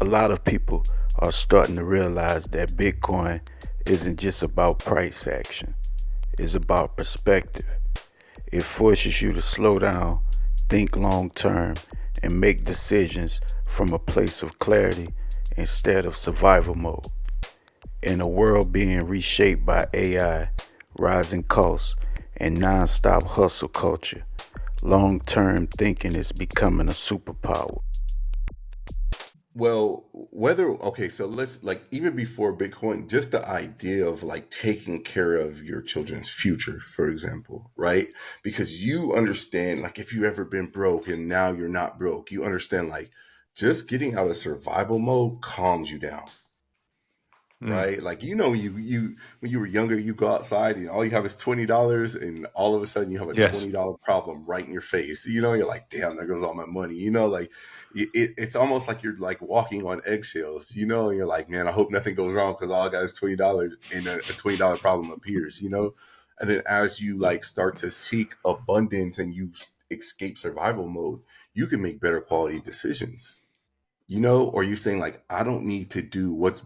A lot of people are starting to realize that Bitcoin isn't just about price action, it's about perspective. It forces you to slow down, think long term, and make decisions from a place of clarity instead of survival mode. In a world being reshaped by AI, rising costs, and non-stop hustle culture, long-term thinking is becoming a superpower. Well, whether okay, so let's like even before Bitcoin, just the idea of like taking care of your children's future, for example, right? Because you understand, like if you ever been broke and now you're not broke, you understand like just getting out of survival mode calms you down, Mm. right? Like you when you were younger, you go outside and all you have is $20, and all of a sudden you have a Yes. $20 problem right in your face. You're like, damn, there goes all my money. Like it's almost like you're like walking on eggshells. And you're like, man, I hope nothing goes wrong because all I got is $20, and a $20 problem appears. And then as you like start to seek abundance and you escape survival mode, you can make better quality decisions. Or you're saying like, I don't need to do what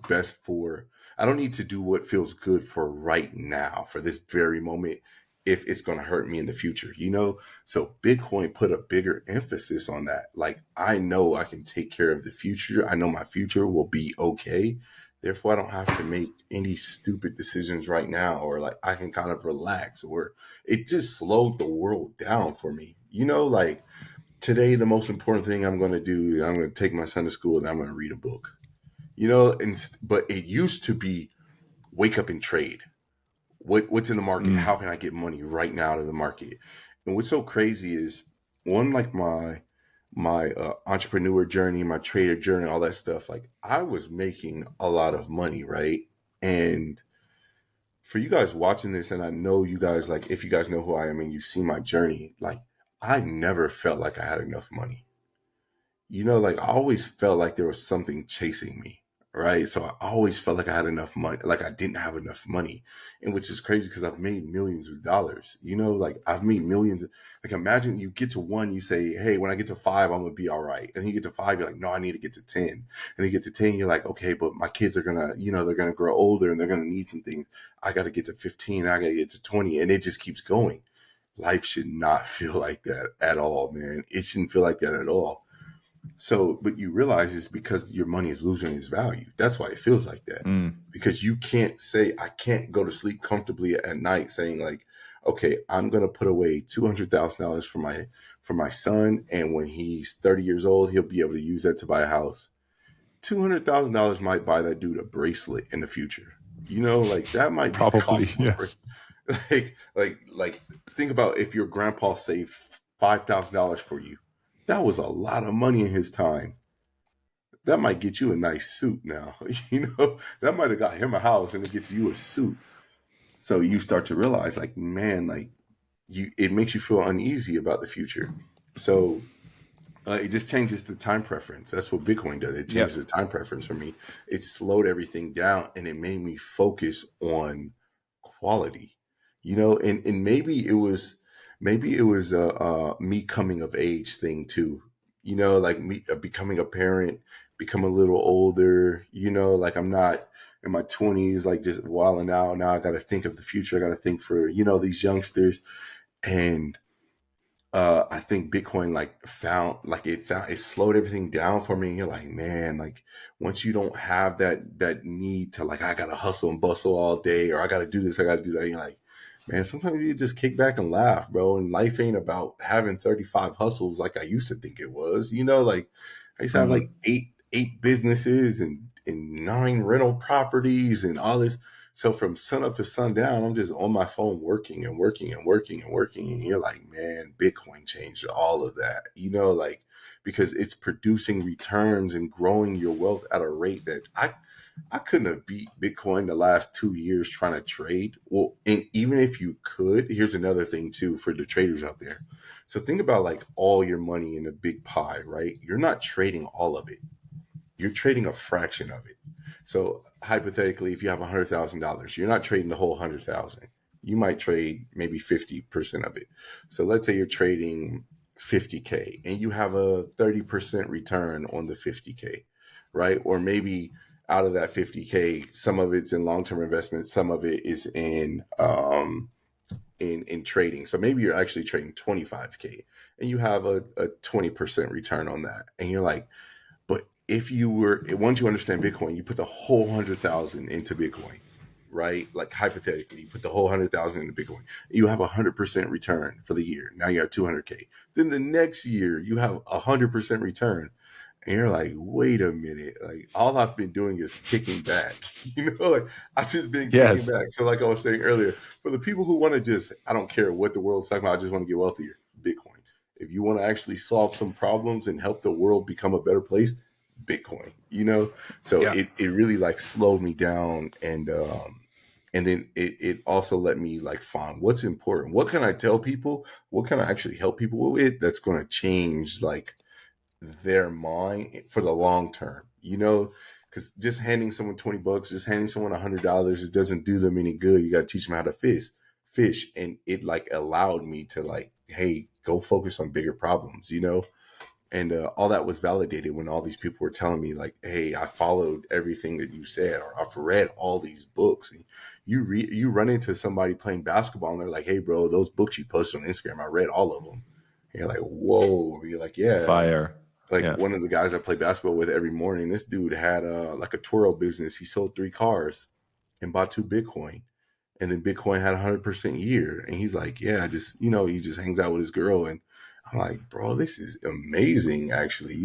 feels good for right now, for this very moment, if it's going to hurt me in the future. So Bitcoin put a bigger emphasis on that. Like, I know I can take care of the future. I know my future will be okay. Therefore, I don't have to make any stupid decisions right now, or like I can kind of relax, or it just slowed the world down for me. Like today, the most important thing I'm going to do, I'm going to take my son to school and I'm going to read a book. But it used to be wake up and trade. What's in the market? Mm. How can I get money right now out of the market? And what's so crazy is one, like my entrepreneur journey, my trader journey, all that stuff. Like I was making a lot of money, right? And for you guys watching this, and I know you guys, like if you guys know who I am and you've seen my journey, like I never felt like I had enough money. Like I always felt like there was something chasing me, right? So I always felt like I had enough money, like I didn't have enough money, and which is crazy because I've made millions of dollars. Like I've made millions. Like imagine you get to one, you say, "Hey, when I get to five, I'm gonna be all right," and then you get to five, you're like, "No, I need to get to 10," and then you get to 10, you're like, "Okay, but my kids are gonna, they're gonna grow older and they're gonna need some things. I got to get to 15, I got to get to 20," and it just keeps going. Life should not feel like that at all, man. It shouldn't feel like that at all. So, but you realize it's because your money is losing its value. That's why it feels like that. Mm. Because you can't say, I can't go to sleep comfortably at night saying like, okay, I'm gonna put away $200,000 for my son, and when he's 30 years old, he'll be able to use that to buy a house. $200,000 might buy that dude a bracelet in the future. Like that might be Probably, costing a yes. like think about if your grandpa saved $5,000 for you. That was a lot of money in his time. That might get you a nice suit now. That might have got him a house and it gets you a suit. So you start to realize, like, man, like it makes you feel uneasy about the future. So it just changes the time preference. That's what Bitcoin does. It changes Yep. the time preference for me. It slowed everything down and it made me focus on quality. And maybe it was me coming of age thing too. Like me becoming a parent, become a little older. Like I'm not in my 20s, like just wilding out. Now I got to think of the future. I got to think for these youngsters. And I think Bitcoin it slowed everything down for me. And you're like, man, like once you don't have that need to like I gotta hustle and bustle all day, or I gotta do this, I gotta do that. You're like, man, sometimes you just kick back and laugh, bro. And life ain't about having 35 hustles like I used to think it was. Like I used to have Mm. like eight businesses and nine rental properties and all this. So from sun up to sundown, I'm just on my phone working and working and working and working. And you're like, man, Bitcoin changed all of that, like because it's producing returns and growing your wealth at a rate that I couldn't have beat Bitcoin the last 2 years trying to trade. Well, and even if you could, here's another thing too for the traders out there. So think about like all your money in a big pie, right? You're not trading all of it. You're trading a fraction of it. So hypothetically, if you have $100,000, you're not trading the whole 100,000. You might trade maybe 50% of it. So let's say you're trading 50K and you have a 30% return on the 50K, right? Or maybe out of that 50K, some of it's in long-term investment, some of it is in trading. So maybe you're actually trading 25K and you have a 20% return on that. And you're like, but if you were, once you understand Bitcoin, you put the whole 100,000 into Bitcoin, right? Like hypothetically, you put the whole 100,000 into Bitcoin. You have 100% return for the year. Now you have 200K. Then the next year you have 100% return. And you're like, wait a minute. Like all I've been doing is kicking back. Like I've just been kicking Yes. back. So like I was saying earlier, for the people who want to just, I don't care what the world's talking about, I just want to get wealthier, Bitcoin. If you want to actually solve some problems and help the world become a better place, Bitcoin. So Yeah. it really like slowed me down and then it also let me like find what's important. What can I tell people? What can I actually help people with that's going to change like their mind for the long term, because just handing someone $20, just handing someone $100, it doesn't do them any good. You got to teach them how to fish. And it like allowed me to like, hey, go focus on bigger problems. And all that was validated when all these people were telling me like, hey, I followed everything that you said, or I've read all these books. And you run into somebody playing basketball and they're like, hey bro, those books you posted on Instagram, I read all of them. And you're like, whoa. And you're like, yeah. Fire. Like Yeah. one of the guys I play basketball with every morning, this dude had like a twirl business. He sold 3 cars and bought 2 Bitcoin. And then Bitcoin had 100% year. And he's like, yeah, he just hangs out with his girl. And I'm like, bro, this is amazing, actually.